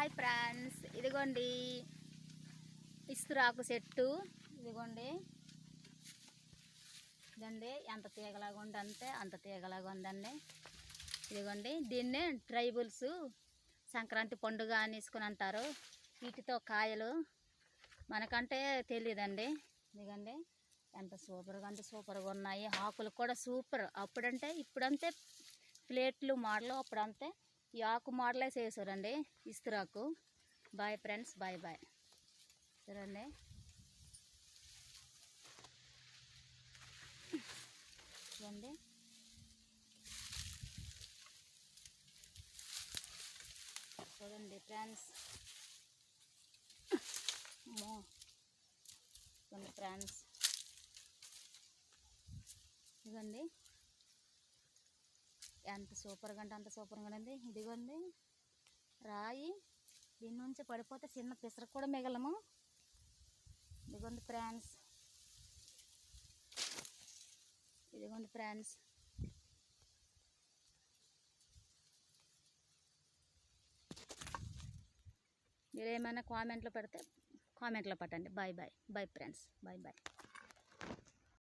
Hi friends, ఇదిగోండి ఇస్తురాకు చెట్టు. ఇదిగోండి ఇదండి ఎంత తీగలాగా ఉందంటే అంత తీగలాగా ఉందండి. ఇదిగోండి దీన్నే ట్రైబుల్స్ సంక్రాంతి పండుగ అనేసుకుని అంటారు. వీటితో కాయలు మనకంటే తెలియదండి. ఇదిగోండి ఎంత సూపర్గా అంటే సూపర్గా ఉన్నాయి. ఆకులు కూడా సూపర్. అప్పుడంటే ఇప్పుడంతే ప్లేట్లు మోడలు, అప్పుడంతే ఈ ఆకు మోడలే చేసారండి ఇస్తురాకు. Bye friends, bye bye. చూడండి చూడండి చూడండి ఫ్రెండ్స్. చూడండి ఫ్రెండ్స్, ఇదిగోండి ఎంత సూపర్గా అంటే అంత సూపర్గా ఉంది. ఇదిగోండి రాయి, దీని నుంచి పడిపోతే చిన్న పిసర కూడా మిగలము. ఇదిగోండి ఫ్రెండ్స్, ఇదిగోండి ఫ్రెండ్స్. మీరేమైనా కామెంట్లో పెడితే కామెంట్లో పెట్టండి. Bye bye, bye friends, bye bye.